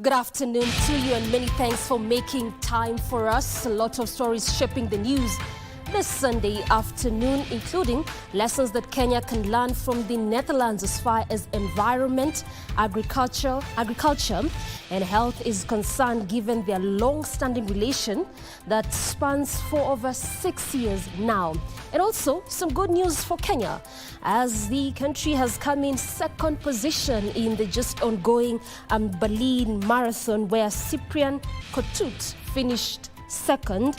Good afternoon to you and many thanks for making time for us. A lot of stories shaping the news this Sunday afternoon, including lessons that Kenya can learn from the Netherlands as far as environment, agriculture and health is concerned, given their long-standing relation that spans for over 6 years now. And also some good news for Kenya, as the country has come in second position in the just ongoing Berlin Marathon, where Cyprian Kotut finished second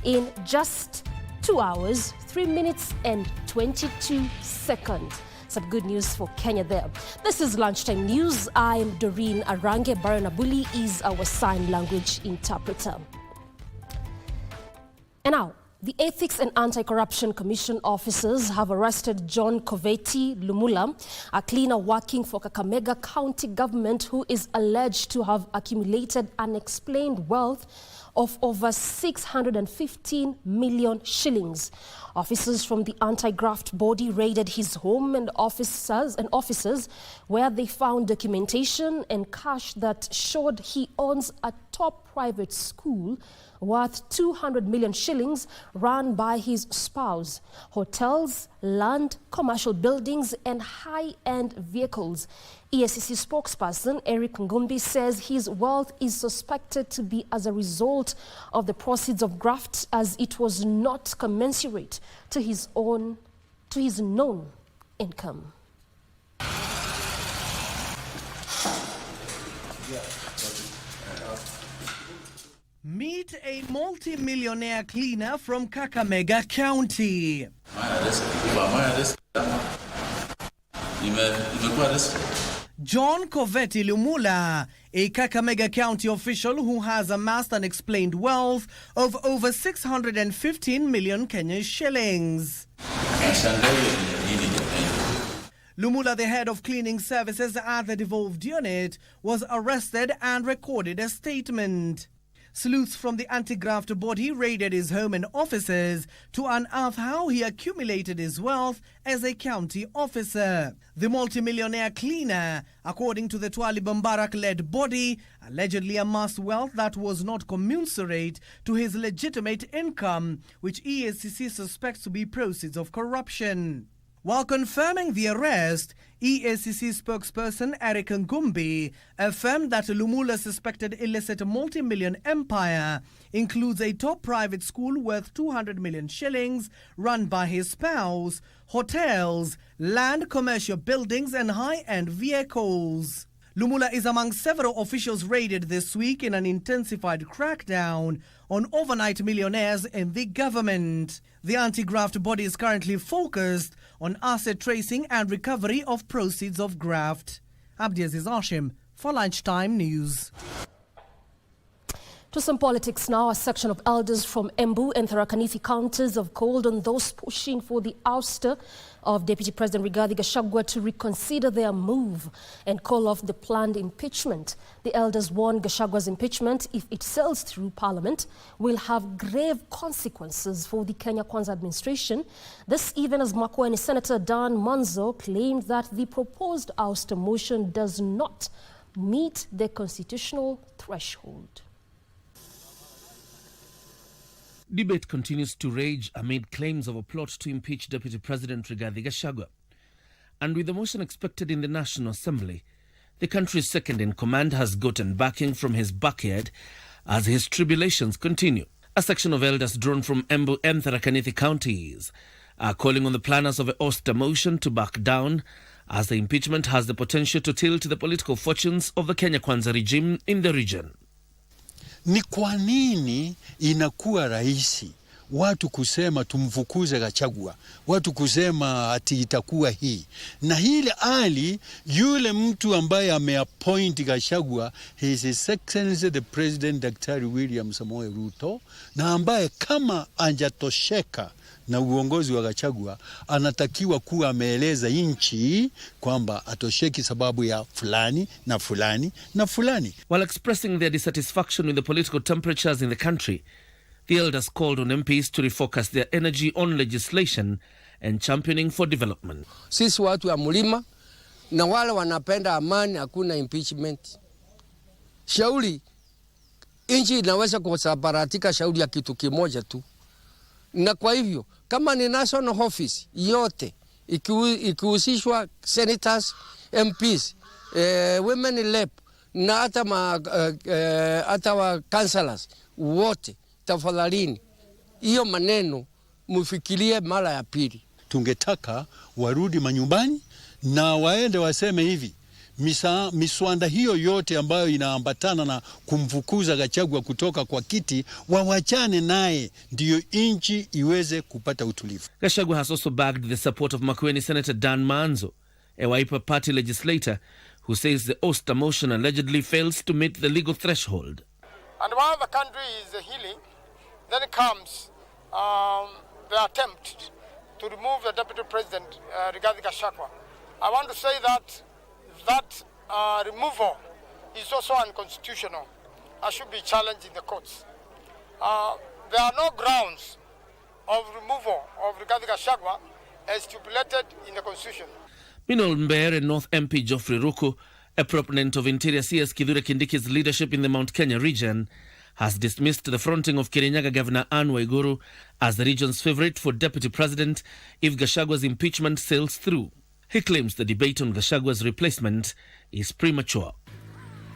in just 2 hours, 3 minutes and 22 seconds. Some good news for Kenya there. This is Lunchtime News. I'm Doreen. Arange Baranabuli is our sign language interpreter. And now, the Ethics and Anti-Corruption Commission officers have arrested John Koveti Lumula, a cleaner working for Kakamega County government, who is alleged to have accumulated unexplained wealth of over 615 million shillings. Officers from the anti-graft body raided his home and offices where they found documentation and cash that showed he owns a top private school worth 200 million shillings run by his spouse, hotels, land, commercial buildings and high-end vehicles. EACC spokesperson Eric Ngumbi says his wealth is suspected to be as a result of the proceeds of graft, as it was not commensurate to his known income. Meet a multi-millionaire cleaner from Kakamega County. John Koveti Lumula, a Kakamega County official who has amassed unexplained wealth of over 615 million Kenyan shillings. Lumula, the head of cleaning services at the devolved unit, was arrested and recorded a statement. Sleuths from the anti-graft body raided his home and offices to unearth how he accumulated his wealth as a county officer. The multimillionaire cleaner, according to the Twali Bambarak-led body, allegedly amassed wealth that was not commensurate to his legitimate income, which EACC suspects to be proceeds of corruption. While confirming the arrest, EACC spokesperson Eric Ngumbi affirmed that Lumula's suspected illicit multi-million empire includes a top private school worth 200 million shillings run by his spouse, hotels, land, commercial buildings and high-end vehicles. Lumula is among several officials raided this week in an intensified crackdown on overnight millionaires in the government. The anti-graft body is currently focused on asset tracing and recovery of proceeds of graft. Abdiaziz Hashim for Lunchtime News. To some politics now. A section of elders from Embu and Tharaka Nithi counties have called on those pushing for the ouster of Deputy President Rigathi Gachagua to reconsider their move and call off the planned impeachment. The elders warn Gachagua's impeachment, if it sails through Parliament, will have grave consequences for the Kenya Kwanza administration. This even as Makueni Senator Dan Manzo claimed that the proposed ouster motion does not meet the constitutional threshold. Debate continues to rage amid claims of a plot to impeach Deputy President Rigathi Gachagua. And with the motion expected in the National Assembly, the country's second in command has gotten backing from his backyard as his tribulations continue. A section of elders drawn from Embu and Tharaka Nithi counties are calling on the planners of a ouster motion to back down, as the impeachment has the potential to tilt the political fortunes of the Kenya Kwanza regime in the region. Ni kwa nini inakuwa rahisi watu kusema tumfukuze Gachagua, watu kusema ati itakuwa hii na hili, ali yule mtu ambaye ameappoint Gachagua, His Excellency the President Dr. William Samoei Ruto, na ambaye kama anjatosheka na uongozi wa Gachagua anatakiwa kuwa ameeleza nchi kwamba atosheki sababu ya fulani na fulani na fulani. While expressing their dissatisfaction with the political temperatures in the country, the elders called on MPs to refocus their energy on legislation and championing for development. Sisi watu wa mlima na wale wanapenda amani, hakuna impeachment. shauri nchi inaweza kusambaratika shauri ya kitu kimoja tu. Na kwa hivyo kama ni national office yote ikihusishwa senators, MPs, women rep na hata wa councillors wote, tafadhalini hiyo maneno mfikirie mara ya pili. Tungetaka warudi manyumbani na waende waseme hivi, miswanda hiyo yote ambayo inaambatana na kumfukuza Gachagua kutoka kwa kiti, wawachane naye ndio nchi iweze kupata utulivu. Gachagua has also bagged the support of Makueni Senator Dan Manzo, a Wiper Party legislator who says the Oster motion allegedly fails to meet the legal threshold. And while the country is healing, then comes the attempt to remove the Deputy President, Rigathi Gachagua. I want to say that removal is also unconstitutional. I should be challenged in the courts. There are no grounds of removal of Rigathi Gachagua as stipulated in the Constitution. Meanwhile, Mbeere North MP Geoffrey Ruku, a proponent of Interior CS Kithure Kindiki's leadership in the Mount Kenya region, has dismissed the fronting of Kirinyaga Governor Anne Waiguru as the region's favourite for deputy president if Gachagua's impeachment sails through. He claims the debate on Gachagua's replacement is premature.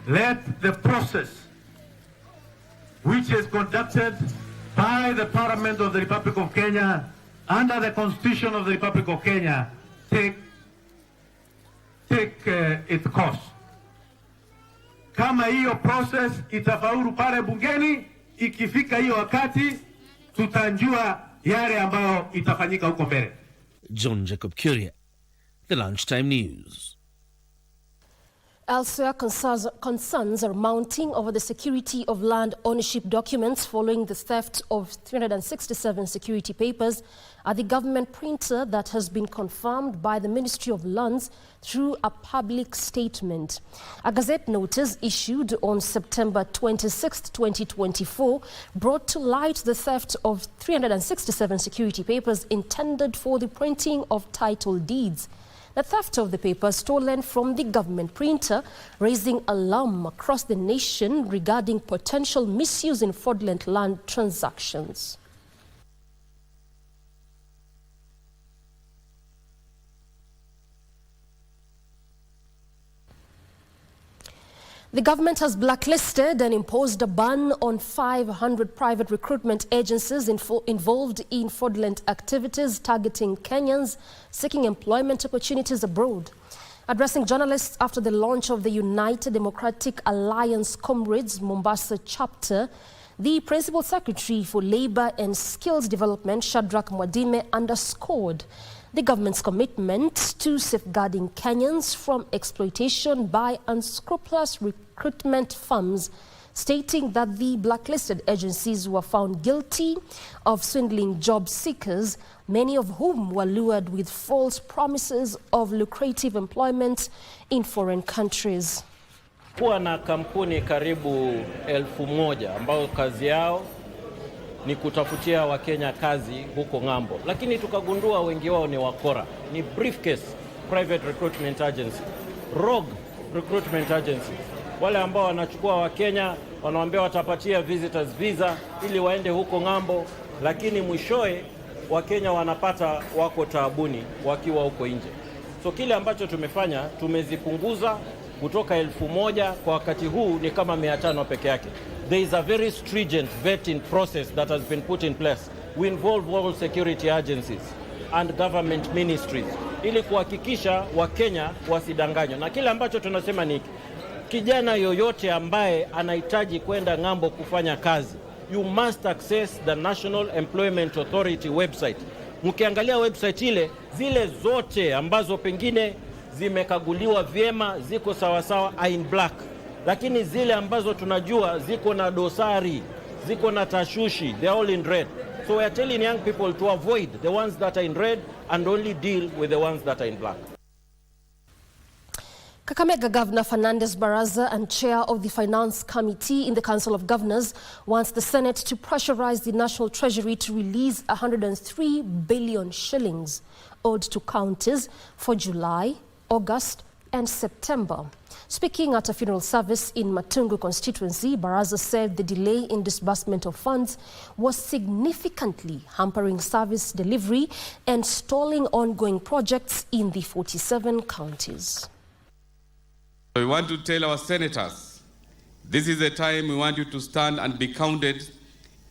Let the process, which is conducted by the Parliament of the Republic of Kenya under the Constitution of the Republic of Kenya, take its course. Kama hiyo process itafaulu pale bungeni, ikifika hiyo wakati tutanjua yale ambayo itafanyika huko mbele. John Jacob Curia, The Lunchtime News. Elsewhere, concerns are mounting over the security of land ownership documents following the theft of 367 security papers at the government printer that has been confirmed by the Ministry of Lands through a public statement. A Gazette notice issued on September 26, 2024 brought to light the theft of 367 security papers intended for the printing of title deeds. The theft of the papers stolen from the government printer, raising alarm across the nation regarding potential misuse in fraudulent land transactions. The government has blacklisted and imposed a ban on 500 private recruitment agencies involved in fraudulent activities targeting Kenyans seeking employment opportunities abroad. Addressing journalists after the launch of the United Democratic Alliance Comrades Mombasa chapter, the Principal Secretary for Labour and Skills Development, Shadrack Mwadime, underscored the government's commitment to safeguarding Kenyans from exploitation by unscrupulous recruitment firms, stating that the blacklisted agencies were found guilty of swindling job seekers, many of whom were lured with false promises of lucrative employment in foreign countries. Kuwa na kampuni karibu 1,000 ambao kazi yao ni kutafutia Wakenya kazi huko ng'ambo, lakini tukagundua wengi wao ni wakora, ni briefcase private recruitment agency, rogue recruitment agency, wale ambao wanachukua Wakenya wanawaambia watapatia visitors visa ili waende huko ng'ambo, lakini mwishoe Wakenya wanapata wako taabuni wakiwa huko nje. So kile ambacho tumefanya, tumezipunguza kutoka 1,000 kwa wakati huu ni kama 500 peke yake. There is a very stringent vetting process that has been put in place. We involve all security agencies and government ministries ili kuhakikisha Wakenya wasidanganywe. Na kile ambacho tunasema ni kijana yoyote ambaye anahitaji kwenda ng'ambo kufanya kazi, you must access the National Employment Authority website. Mkiangalia website ile, zile zote ambazo pengine zimekaguliwa vyema ziko sawasawa in black, lakini zile ambazo tunajua ziko na dosari, ziko na tashushi, they are all in red. So we are telling young people to avoid the ones that are in red and only deal with the ones that are in black. Kakamega Governor Fernandez Baraza and Chair of the Finance Committee in the Council of Governors wants the Senate to pressurize the National Treasury to release 103 billion shillings owed to counties for July, August and September. Speaking at a funeral service in Matungu constituency, Baraza said the delay in disbursement of funds was significantly hampering service delivery and stalling ongoing projects in the 47 counties. We want to tell our senators, this is the time we want you to stand and be counted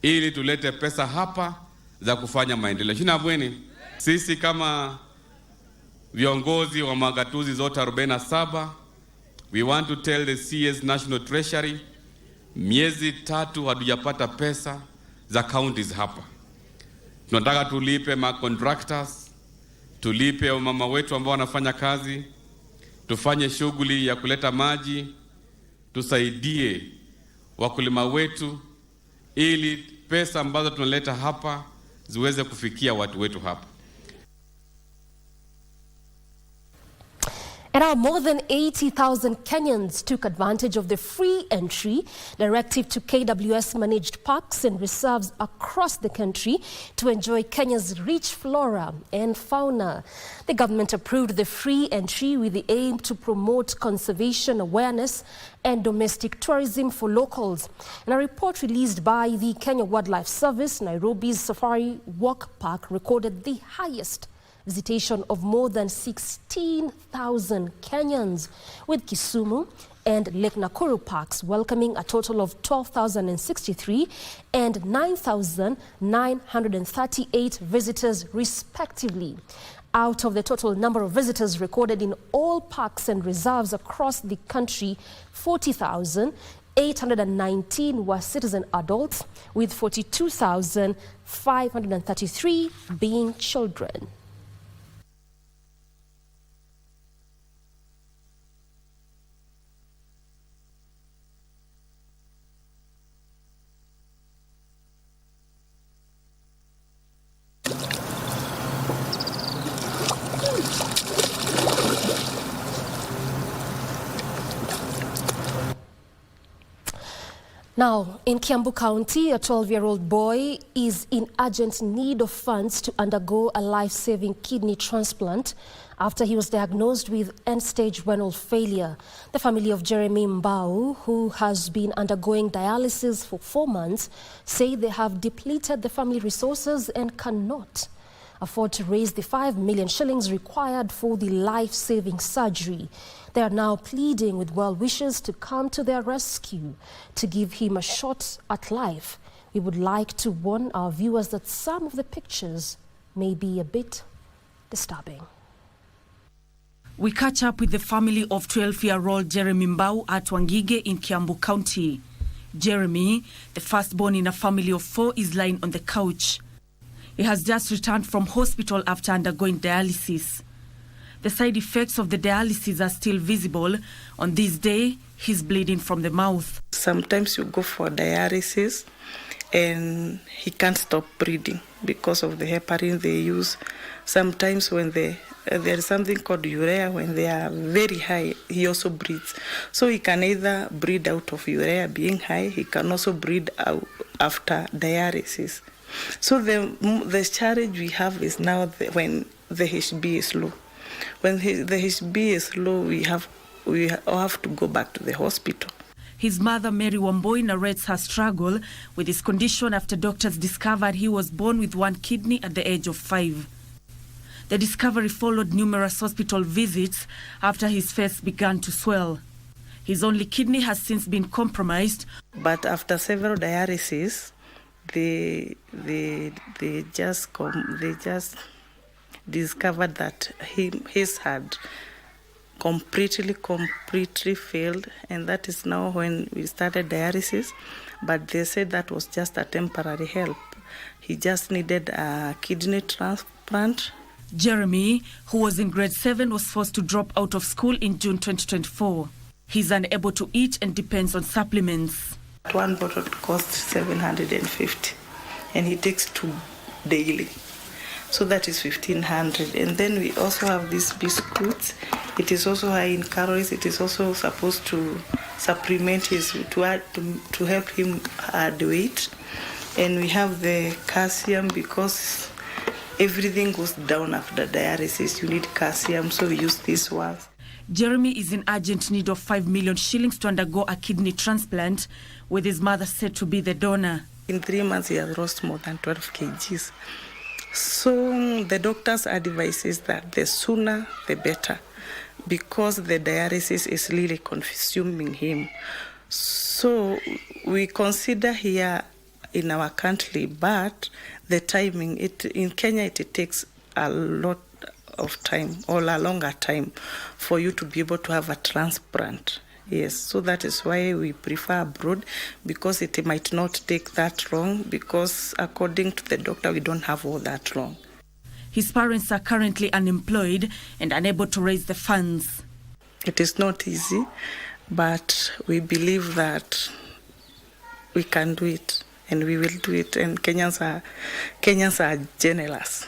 ili tulete pesa hapa za kufanya maendeleo. Shina bweni, sisi kama viongozi wa magatuzi zote 47, we want to tell the CS National Treasury, miezi 3 hatujapata pesa za counties hapa. Tunataka tulipe ma contractors, tulipe mama wetu ambao wanafanya kazi, tufanye shughuli ya kuleta maji, tusaidie wakulima wetu ili pesa ambazo tunaleta hapa ziweze kufikia watu wetu hapa. And now more than 80,000 Kenyans took advantage of the free entry directive to KWS-managed parks and reserves across the country to enjoy Kenya's rich flora and fauna. The government approved the free entry with the aim to promote conservation awareness and domestic tourism for locals. In a report released by the Kenya Wildlife Service, Nairobi's Safari Walk Park recorded the highest visitation of more than 16,000 Kenyans, with Kisumu and Lake Nakuru parks welcoming a total of 12,063 and 9,938 visitors respectively. Out of the total number of visitors recorded in all parks and reserves across the country, 40,819 were citizen adults, with 42,533 being children. Now, in Kiambu County, a 12-year-old boy is in urgent need of funds to undergo a life-saving kidney transplant after he was diagnosed with end-stage renal failure. The family of Jeremy Mbau, who has been undergoing dialysis for 4 months, say they have depleted the family resources and cannot afford to raise the 5 million shillings required for the life-saving surgery. They are now pleading with well-wishers to come to their rescue to give him a shot at life. We would like to warn our viewers that some of the pictures may be a bit disturbing. We catch up with the family of 12-year-old Jeremy Mbau at Wangige in Kiambu County. Jeremy, the firstborn in a family of 4, is lying on the couch. He has just returned from hospital after undergoing dialysis. The side effects of the dialysis are still visible. On this day, he's bleeding from the mouth. Sometimes you go for dialysis and he can't stop breathing because of the heparin they use. Sometimes when there is something called urea, when they are very high, he also breathes. So he can either breathe out of urea being high, he can also breathe out after dialysis. So the challenge we have is now when the HB is low. When the HB is low, we have to go back to the hospital. His mother, Mary Wamboi, narrates her struggle with his condition after doctors discovered he was born with 1 kidney at the age of 5. The discovery followed numerous hospital visits after his face began to swell. His only kidney has since been compromised. But after several dialysis, they just discovered that his had completely failed, and that is now when we started dialysis. But they said that was just a temporary help. He just needed a kidney transplant. Jeremy, who was in grade 7, was forced to drop out of school in June 2024. He's unable to eat and depends on supplements. 1 bottle costs 750, and he takes 2 daily. So that is 1,500. And then we also have these biscuits. It is also high in calories. It is also supposed to supplement to help him add weight. And we have the calcium because everything goes down after dialysis. You need calcium, so we use these ones. Jeremy is in urgent need of 5 million shillings to undergo a kidney transplant, with his mother said to be the donor. In 3 months, he has lost more than 12 kgs. So the doctor's advice is that the sooner, the better, because the dialysis is really consuming him. So we consider here in our country, but the timing, in Kenya, it takes a lot of time or a longer time for you to be able to have a transplant. Yes, so that is why we prefer abroad, because it might not take that long, because according to the doctor, we don't have all that long. His parents are currently unemployed and unable to raise the funds. It is not easy, but we believe that we can do it. And we will do it, and Kenyans are generous.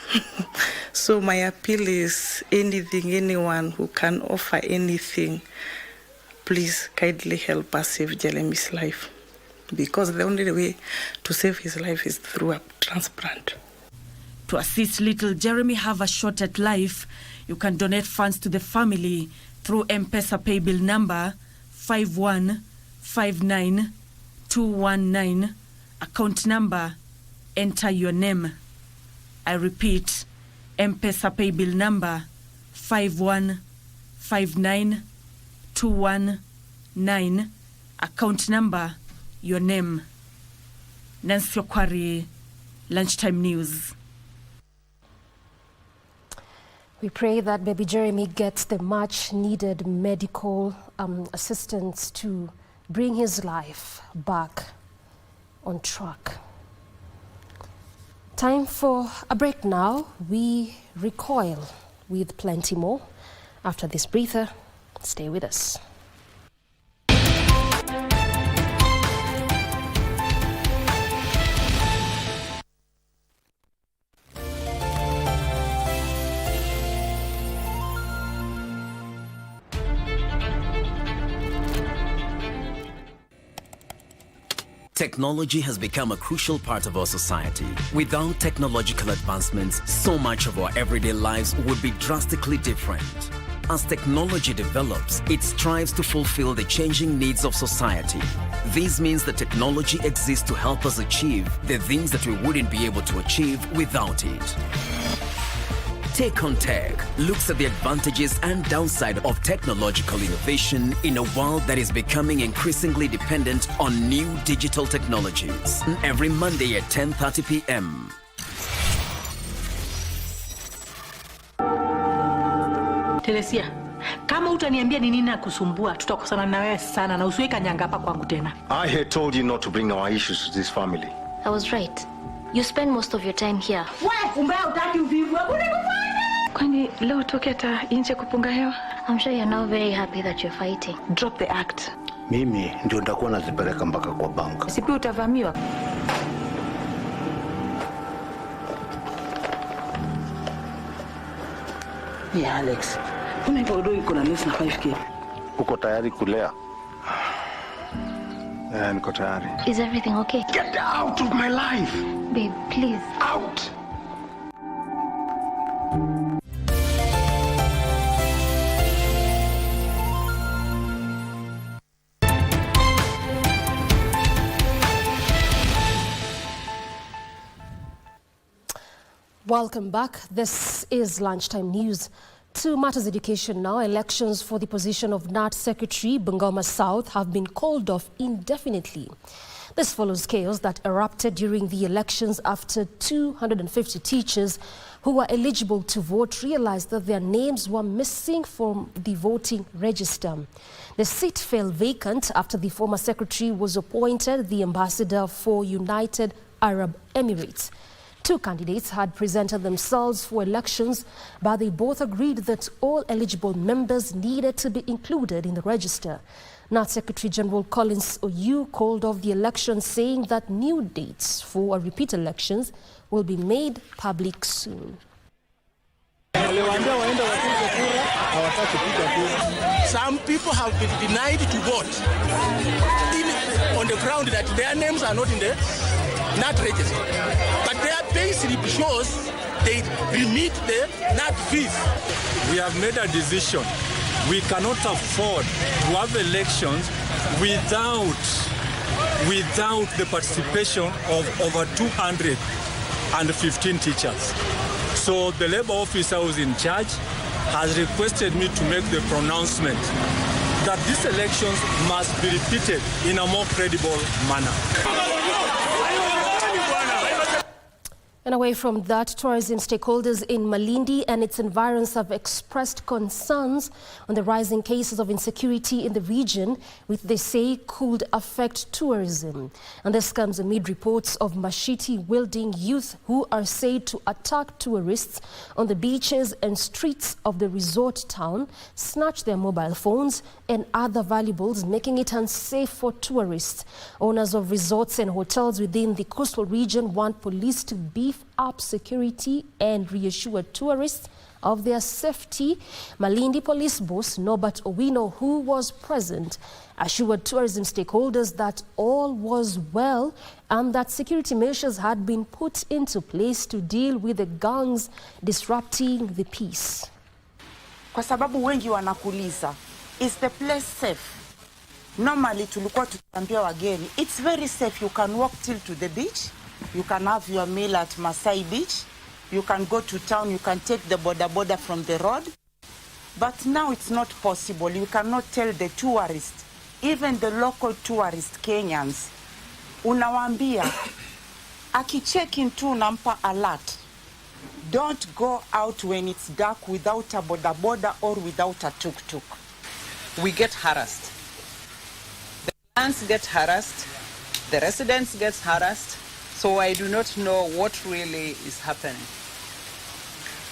So my appeal is anyone who can offer anything, please kindly help us save Jeremy's life, because the only way to save his life is through a transplant. To assist little Jeremy have a shot at life, you can donate funds to the family through M-Pesa paybill number 5159219. Account number, enter your name. I repeat, M-Pesa paybill number 5159219. Account number, your name. Nancy Okwari, Lunchtime News. We pray that baby Jeremy gets the much needed medical assistance to bring his life back on track. Time for a break now. We recoil with plenty more. After this breather, stay with us. Technology has become a crucial part of our society. Without technological advancements, so much of our everyday lives would be drastically different. As technology develops, it strives to fulfill the changing needs of society. This means that technology exists to help us achieve the things that we wouldn't be able to achieve without it. Take on Tech looks at the advantages and downside of technological innovation in a world that is becoming increasingly dependent on new digital technologies. Every Monday at 10:30 p.m. Telesia, kama utaniambia ni nini nakusumbua, tutakosana na wewe sana na usiwe kanyanga hapa kwangu tena. I had told you not to bring our issues to this family. I was right. You spend most of your time here. Kwani leo toke hata nje kupunga hewa? I'm sure you're now very happy that you're fighting. Drop the act. Mimi ndio nitakuwa nazipeleka mpaka kwa bank. Sipi utavamiwa. Yeah, Alex. Kuna hivyo udo iko na less na 5k. Uko tayari kulea? Niko tayari. Is everything okay? Get out of my life. Babe, please. Out. Welcome back. This is Lunchtime News. To matters education now, elections for the position of NAT Secretary Bungoma South have been called off indefinitely. This follows chaos that erupted during the elections after 250 teachers who were eligible to vote realized that their names were missing from the voting register. The seat fell vacant after the former secretary was appointed the ambassador for United Arab Emirates. Two candidates had presented themselves for elections, but they both agreed that all eligible members needed to be included in the register. NAT Secretary General Collins Oyu called off the election, saying that new dates for repeat elections will be made public soon. Some people have been denied to vote on the ground that their names are not in the NAT register. But their pay slip shows they remit the NAT fees. We have made a decision We cannot afford to have elections without the participation of over 215 teachers. So the labor officer who's in charge has requested me to make the pronouncement that these elections must be repeated in a more credible manner. And away from that, tourism stakeholders in Malindi and its environs have expressed concerns on the rising cases of insecurity in the region, which they say could affect tourism. And this comes amid reports of machete-wielding youth who are said to attack tourists on the beaches and streets of the resort town, snatch their mobile phones and other valuables, making it unsafe for tourists. Owners of resorts and hotels within the coastal region want police to beef up security and reassure tourists of their safety. Malindi Police Boss Norbert Owino, who was present, assured tourism stakeholders that all was well and that security measures had been put into place to deal with the gangs disrupting the peace. Kwa sababu wengi wanakuuliza, is the place safe? Normally tulikuwa tukiambia wageni, it's very safe, you can walk till to the beach. You can have your meal at Masai Beach. You can go to town. You can take the boda from the road. But now it's not possible. You cannot tell the tourists, even the local tourist Kenyans, unawambia, akicheck into unampa alert. Don't go out when it's dark without a boda or without a tuk-tuk. We get harassed. The clients get harassed. The residents get harassed. So I do not know what really is happening.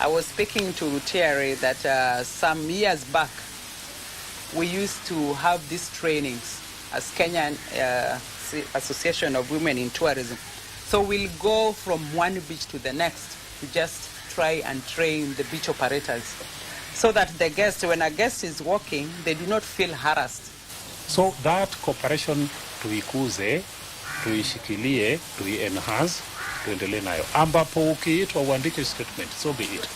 I was speaking to Thierry that some years back, we used to have these trainings as Kenyan Association of Women in Tourism. So we'll go from one beach to the next to just try and train the beach operators so that the guest, when a guest is walking, they do not feel harassed. So that cooperation tuikuze, tuishikilie, tui-enhance, tuendelee nayo. Ambapo ukiitwa uandike statement, so be it.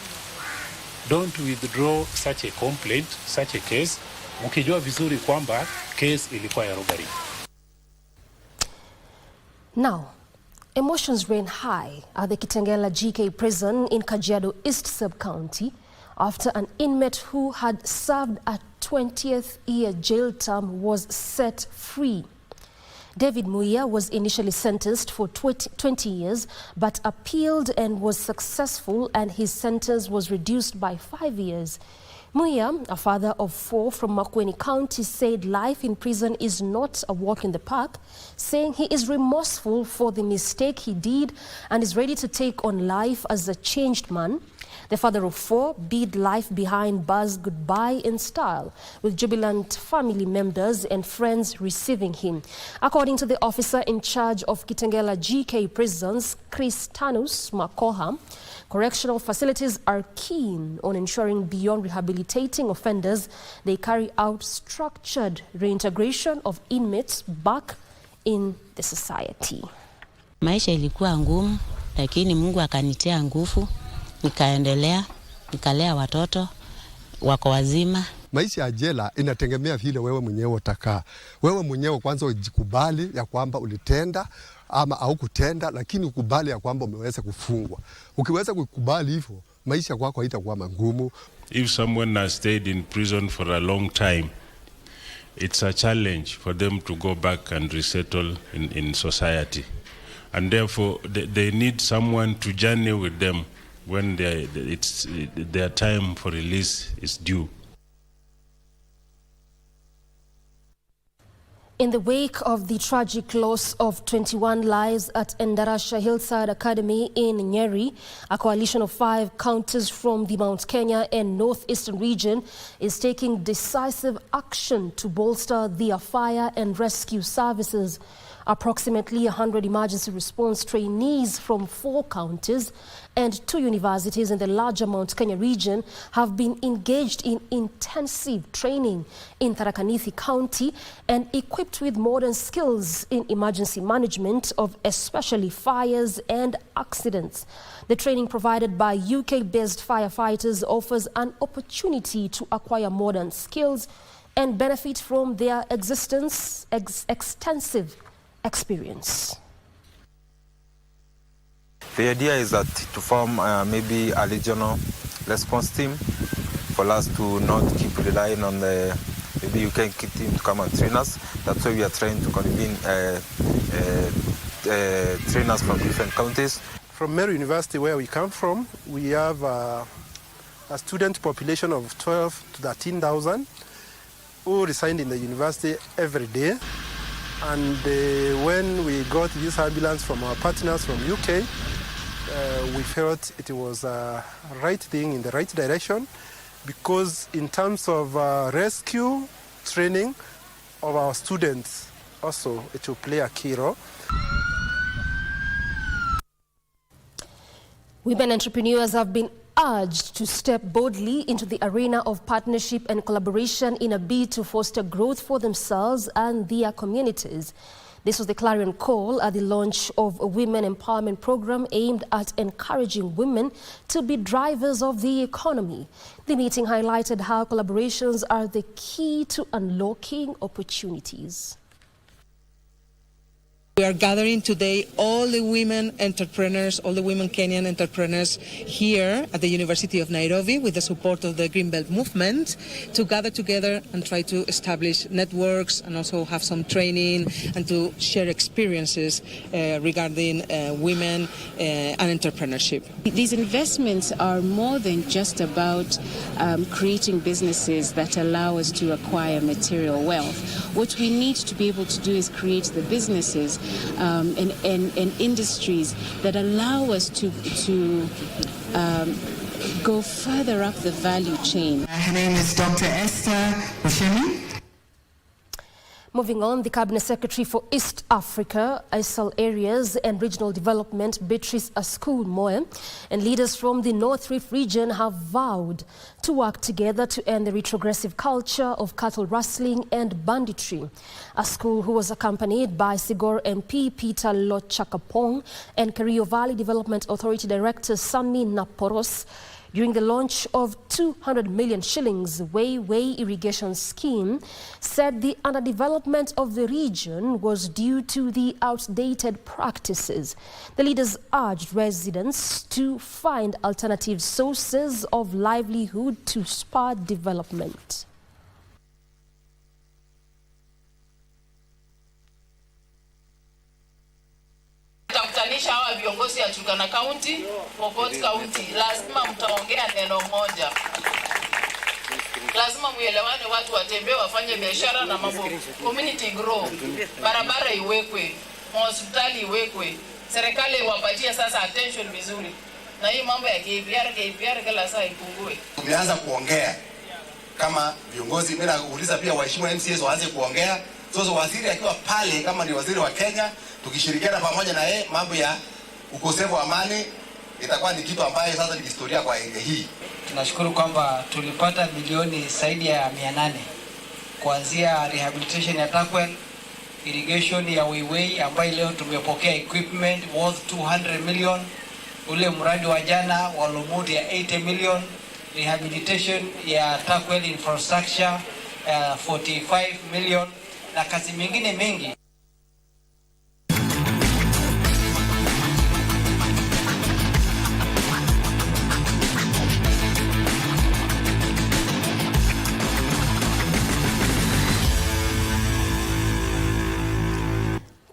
Don't withdraw such a complaint, such a case, ukijua vizuri kwamba case ilikuwa ya robbery. Now, emotions ran high at the Kitengela GK prison in Kajiado East Sub-County after an inmate who had served a 20th year jail term was set free. David Muia was initially sentenced for 20 years but appealed and was successful, and his sentence was reduced by 5 years. Muia, a father of 4 from Makueni County, said life in prison is not a walk in the park, saying he is remorseful for the mistake he did and is ready to take on life as a changed man. The father of 4 bid life behind bars goodbye in style, with jubilant family members and friends receiving him. According to the officer in charge of Kitengela GK prisons, Chris Tanus Makoha, correctional facilities are keen on ensuring beyond rehabilitating offenders, they carry out structured reintegration of inmates back in the society. Maisha ilikuwa ngumu, lakini Mungu akanitia nguvu. Nikaendelea, nikalea watoto, wako wazima. Maisha ya jela inategemea vile wewe mwenyewe utakaa. Wewe mwenyewe kwanza ujikubali ya kwamba ulitenda ama au kutenda, lakini ukubali ya kwamba umeweza kufungwa. Ukiweza kukubali hivyo, maisha kwako haitakuwa magumu. If someone has stayed in prison for a long time, it's a challenge for them to go back and resettle in society. And therefore, they need someone to journey with them when their time for release is due. In the wake of the tragic loss of 21 lives at Endarasha Hillside Academy in Nyeri, a coalition of 5 counties from the Mount Kenya and northeastern region is taking decisive action to bolster their fire and rescue services. Approximately 100 emergency response trainees from 4 counties and 2 universities in the larger Mount Kenya region have been engaged in intensive training in Tharaka Nithi County and equipped with modern skills in emergency management of especially fires and accidents. The training provided by UK-based firefighters offers an opportunity to acquire modern skills and benefit from their extensive experience. The idea is that to form maybe a regional response team for us to not keep relying on the maybe UK team to come and train us. That's why we are trying to convene trainers from different counties. From Meru University, where we come from, we have a student population of 12 to 13,000 who reside in the university every day. And when we got this ambulance from our partners from UK, we felt it was a right thing in the right direction, because in terms of rescue training of our students, also it will play a key role. Women entrepreneurs have been urged to step boldly into the arena of partnership and collaboration in a bid to foster growth for themselves and their communities. This was the clarion call at the launch of a women empowerment program aimed at encouraging women to be drivers of the economy. The meeting highlighted how collaborations are the key to unlocking opportunities. We are gathering today all the women entrepreneurs, all the women Kenyan entrepreneurs here at the University of Nairobi with the support of the Greenbelt movement to gather together and try to establish networks and also have some training and to share experiences regarding women and entrepreneurship. These investments are more than just about creating businesses that allow us to acquire material wealth. What we need to be able to do is create the businesses and industries that allow us to go further up the value chain. Her name is Dr. Esther Bushemi. Moving on, the Cabinet Secretary for East Africa, ISAL Areas and Regional Development, Beatrice Askul Moe, and leaders from the North Rift region have vowed to work together to end the retrogressive culture of cattle rustling and banditry. Askul, who was accompanied by Sigor MP Peter Lochakapong and Kerio Valley Development Authority Director Sami Naporos, during the launch of 200 million shillings Way irrigation scheme, said the underdevelopment of the region was due to the outdated practices. The leaders urged residents to find alternative sources of livelihood to spur development. Tutakutanisha hawa viongozi ya Turkana County, Pokot County, lazima mtaongea neno moja. Lazima muelewane, watu watembee, wafanye biashara na mambo. Community grow, barabara iwekwe, hospitali iwekwe, serikali iwapatie sasa attention vizuri. Na hii mambo ya KPR kila saa ipungue. Tumeanza kuongea kama viongozi, mimi nauliza pia waheshimiwa MCAs waanze kuongea. Sasa waziri akiwa pale kama ni waziri wa Kenya, tukishirikiana pamoja na yeye, mambo ya ukosefu wa amani itakuwa ni kitu ambaye sasa ni historia kwa hii. Tunashukuru kwamba tulipata milioni zaidi ya 800 kuanzia rehabilitation ya Takwel, irrigation ya Weiwei ambayo leo tumepokea equipment worth 200 million, ule mradi wa jana wa Lumut ya 80 million, rehabilitation ya Takwel infrastructure 45 million na kazi mengine mengi.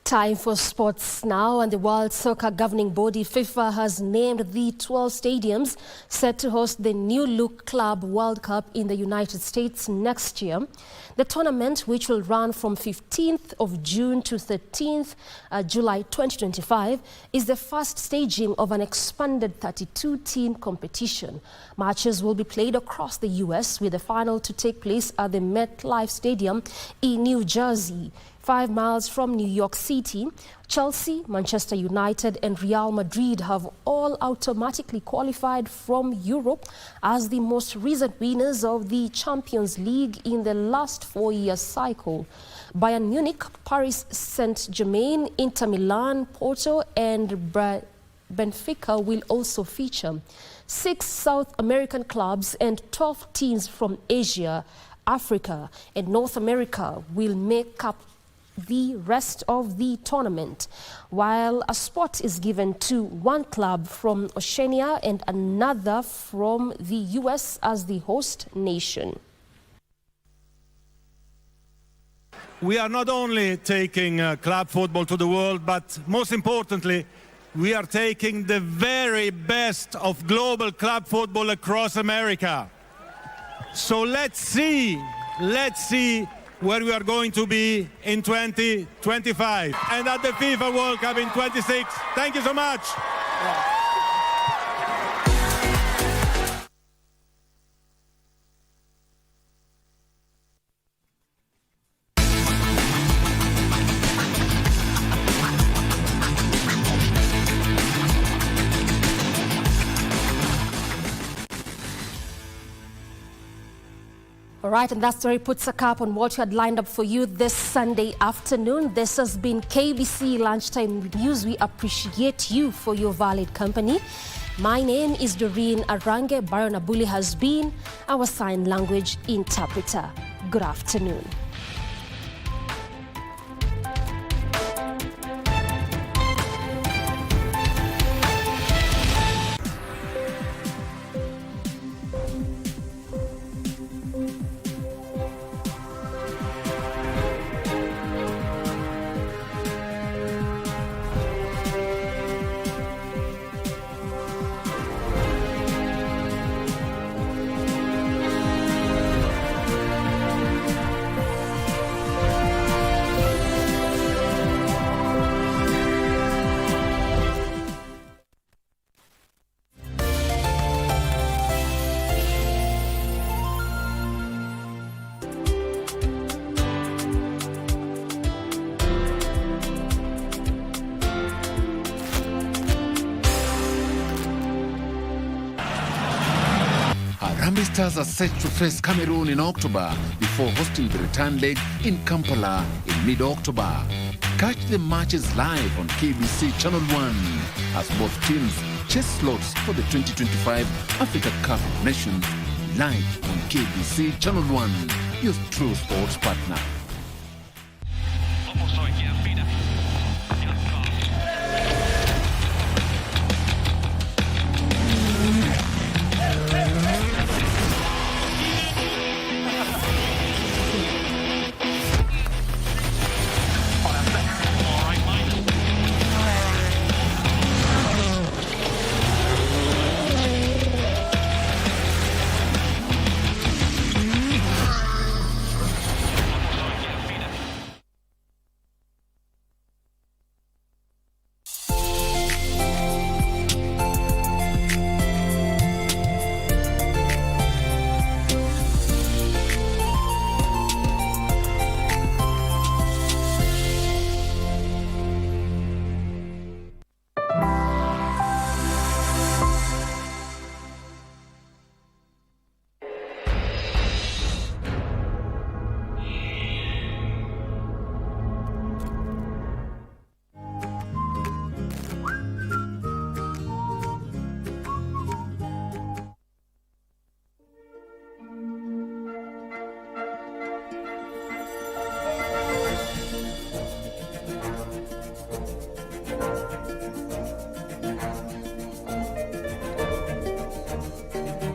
Time for sports now, and the World Soccer Governing Body FIFA has named the 12 stadiums set to host the new-look Club World Cup in the United States next year. The tournament, which will run from 15th of June to 13th July 2025, is the first staging of an expanded 32-team competition. Matches will be played across the U.S., with the final to take place at the MetLife Stadium in New Jersey. 5 miles from New York City, Chelsea, Manchester United and Real Madrid have all automatically qualified from Europe as the most recent winners of the Champions League in the last 4-year cycle. Bayern Munich, Paris Saint-Germain, Inter Milan, Porto and Benfica will also feature. 6 South American clubs and 12 teams from Asia, Africa and North America will make up the rest of the tournament, while a spot is given to 1 club from Oceania and another from the US as the host nation. We are not only taking club football to the world, but most importantly, we are taking the very best of global club football across America. So let's see where we are going to be in 2025 and at the FIFA World Cup in 26. Thank you so much. All right, and that story puts a cap on what we had lined up for you this Sunday afternoon. This has been KBC Lunchtime News. We appreciate you for your valid company. My name is Doreen Arange. Baron Abuli has been our sign language interpreter. Good afternoon. Harambee Stars are set to face Cameroon in October before hosting the return leg in Kampala in mid-October. Catch the matches live on KBC Channel 1 as both teams chase slots for the 2025 Africa Cup of Nations live on KBC Channel 1, your true sports partner.